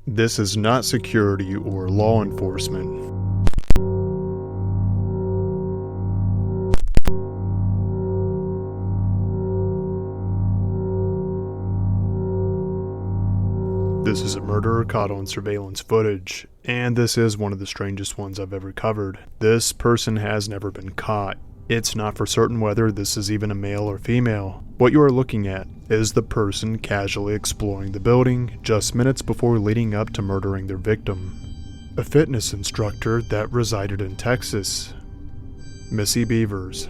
This is not security or law enforcement. This is a murderer caught on surveillance footage, and this is one of the strangest ones I've ever covered. This person has never been caught. It's not for certain whether this is even a male or female. What you are looking at is the person casually exploring the building just minutes before leading up to murdering their victim. A fitness instructor that resided in Texas, Missy Bevers.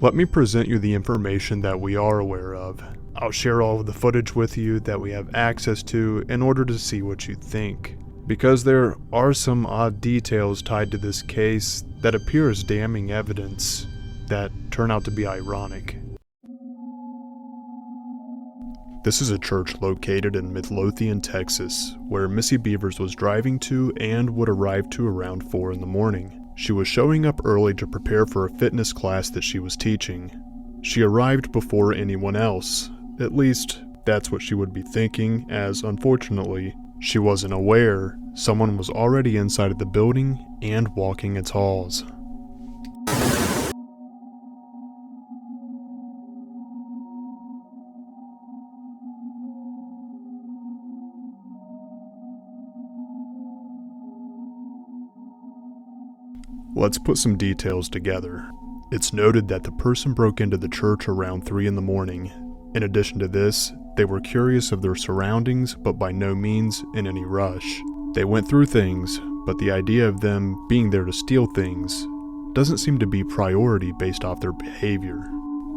Let me present you the information that we are aware of. I'll share all of the footage with you that we have access to in order to see what you think, because there are some odd details tied to this case that appear as damning evidence that turn out to be ironic. This is a church located in Midlothian, Texas, where Missy Bevers was driving to and would arrive to around 4 in the morning. She was showing up early to prepare for a fitness class that she was teaching. She arrived before anyone else. At least, that's what she would be thinking, as unfortunately, she wasn't aware someone was already inside of the building and walking its halls. Let's put some details together. It's noted that the person broke into the church around 3 in the morning. In addition to this, they were curious of their surroundings, but by no means in any rush. They went through things, but the idea of them being there to steal things doesn't seem to be priority based off their behavior.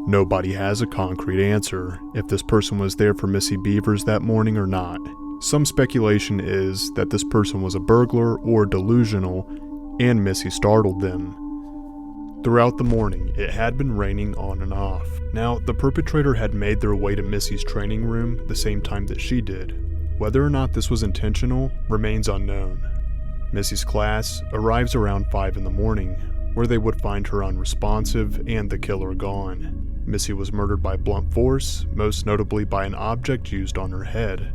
Nobody has a concrete answer if this person was there for Missy Bevers that morning or not. Some speculation is that this person was a burglar or delusional, and Missy startled them. Throughout the morning, it had been raining on and off. Now, the perpetrator had made their way to Missy's training room the same time that she did. Whether or not this was intentional remains unknown. Missy's class arrives around 5 in the morning, where they would find her unresponsive and the killer gone. Missy was murdered by blunt force, most notably by an object used on her head.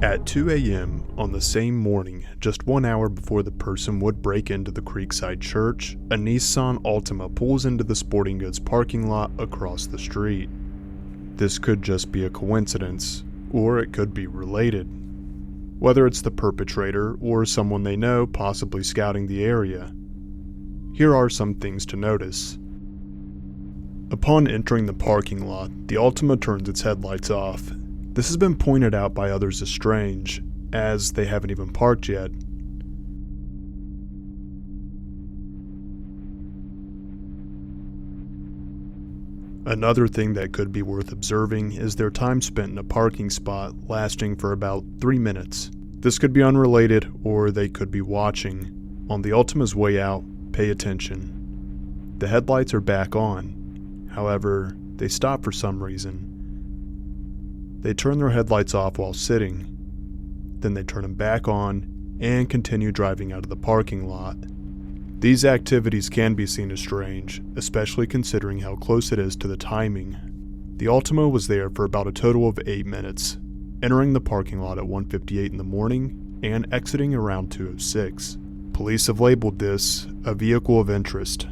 At 2 a.m. on the same morning, just 1 hour before the person would break into the Creekside Church, a Nissan Altima pulls into the sporting goods parking lot across the street. This could just be a coincidence, or it could be related. Whether it's the perpetrator or someone they know possibly scouting the area. Here are some things to notice. Upon entering the parking lot, the Altima turns its headlights off. This has been pointed out by others as strange, as they haven't even parked yet. Another thing that could be worth observing is their time spent in a parking spot lasting for about 3 minutes. This could be unrelated, or they could be watching. On the Altima's way out, pay attention. The headlights are back on. However, they stop for some reason. They turn their headlights off while sitting, then they turn them back on and continue driving out of the parking lot. These activities can be seen as strange, especially considering how close it is to the timing. The Altima was there for about a total of 8 minutes, entering the parking lot at 1:58 in the morning and exiting around 2:06. Police have labeled this a vehicle of interest.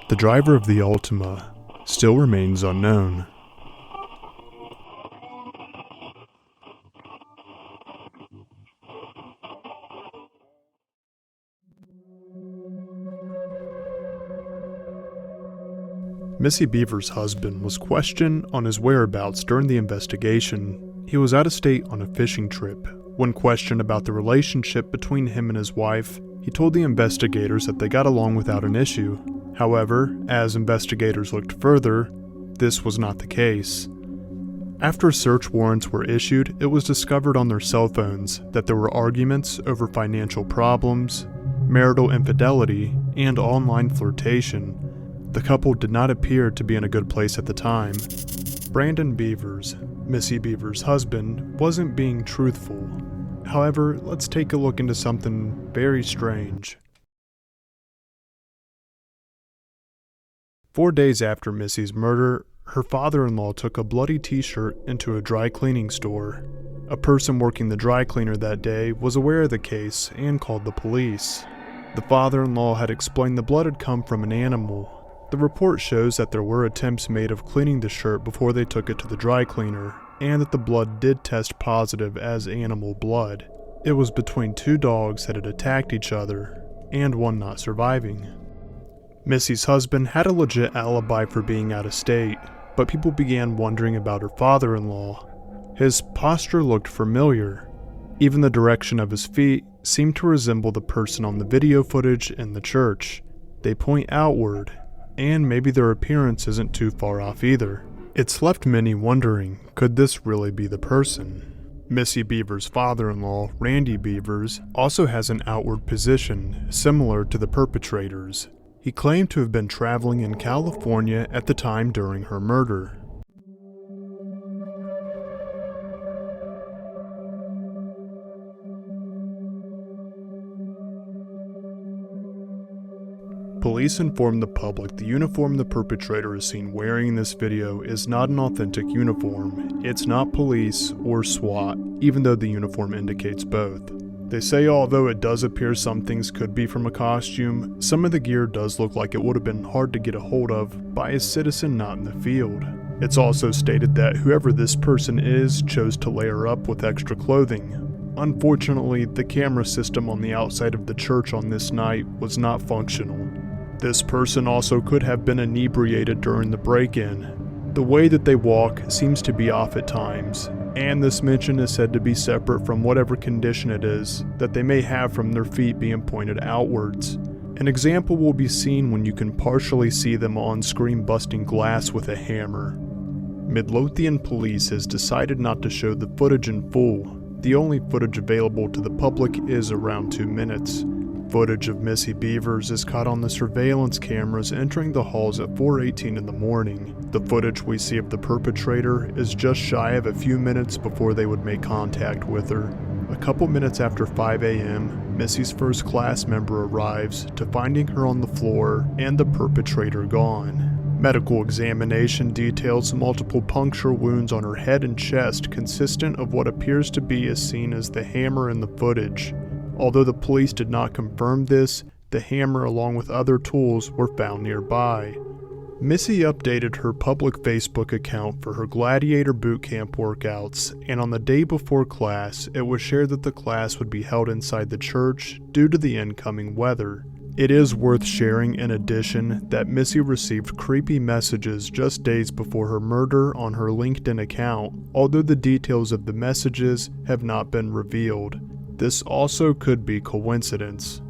The driver of the Altima still remains unknown. Missy Bevers' husband was questioned on his whereabouts during the investigation. He was out of state on a fishing trip When questioned about the relationship between him and his wife, he told the investigators that they got along without an issue. However, as investigators looked further, this was not the case. After search warrants were issued, it was discovered on their cell phones that there were arguments over financial problems, marital infidelity, and online flirtation. The couple did not appear to be in a good place at the time. Brandon Bevers, Missy Bevers' husband, wasn't being truthful. However, let's take a look into something very strange. 4 days after Missy's murder, her father-in-law took a bloody t-shirt into a dry cleaning store. A person working the dry cleaner that day was aware of the case and called the police. The father-in-law had explained the blood had come from an animal. The report shows that there were attempts made of cleaning the shirt before they took it to the dry cleaner, and that the blood did test positive as animal blood. It was between 2 dogs that had attacked each other, and one not surviving. Missy's husband had a legit alibi for being out of state, but people began wondering about her father-in-law. His posture looked familiar. Even the direction of his feet seemed to resemble the person on the video footage in the church. They point outward, and maybe their appearance isn't too far off either. It's left many wondering, could this really be the person? Missy Bevers' father-in-law, Randy Bevers, also has an outward position similar to the perpetrator's. He claimed to have been traveling in California at the time during her murder. Police informed the public the uniform the perpetrator is seen wearing in this video is not an authentic uniform. It's not police or SWAT, even though the uniform indicates both. They say although it does appear some things could be from a costume, some of the gear does look like it would have been hard to get a hold of by a citizen not in the field. It's also stated that whoever this person is chose to layer up with extra clothing. Unfortunately, the camera system on the outside of the church on this night was not functional. This person also could have been inebriated during the break-in. The way that they walk seems to be off at times, and this mention is said to be separate from whatever condition it is that they may have from their feet being pointed outwards. An example will be seen when you can partially see them on screen busting glass with a hammer. Midlothian police has decided not to show the footage in full. The only footage available to the public is around 2 minutes. Footage of Missy Bevers is caught on the surveillance cameras entering the halls at 4:18 in the morning. The footage we see of the perpetrator is just shy of a few minutes before they would make contact with her. A couple minutes after 5 a.m., Missy's first class member arrives to finding her on the floor and the perpetrator gone. Medical examination details multiple puncture wounds on her head and chest consistent of what appears to be as seen as the hammer in the footage. Although the police did not confirm this, the hammer along with other tools were found nearby. Missy updated her public Facebook account for her gladiator bootcamp workouts, and on the day before class, it was shared that the class would be held inside the church due to the incoming weather. It is worth sharing in addition that Missy received creepy messages just days before her murder on her LinkedIn account, although the details of the messages have not been revealed. This also could be coincidence.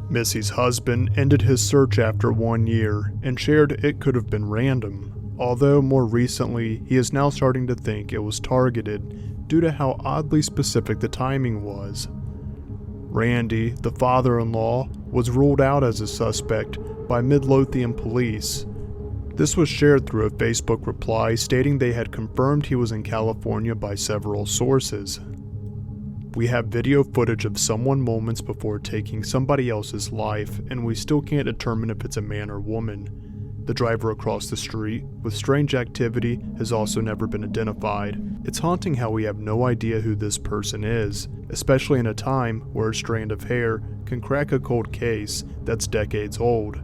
Missy's husband ended his search after 1 year and shared it could have been random, although more recently he is now starting to think it was targeted due to how oddly specific the timing was. Randy, the father-in-law, was ruled out as a suspect by Midlothian police. This was shared through a Facebook reply stating they had confirmed he was in California by several sources. We have video footage of someone moments before taking somebody else's life, and we still can't determine if it's a man or woman. The driver across the street, with strange activity, has also never been identified. It's haunting how we have no idea who this person is, especially in a time where a strand of hair can crack a cold case that's decades old.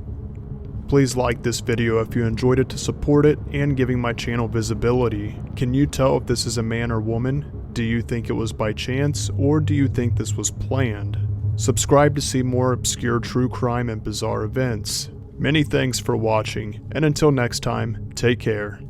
Please like this video if you enjoyed it to support it and giving my channel visibility. Can you tell if this is a man or woman? Do you think it was by chance, or do you think this was planned? Subscribe to see more obscure true crime and bizarre events. Many thanks for watching, and until next time, take care.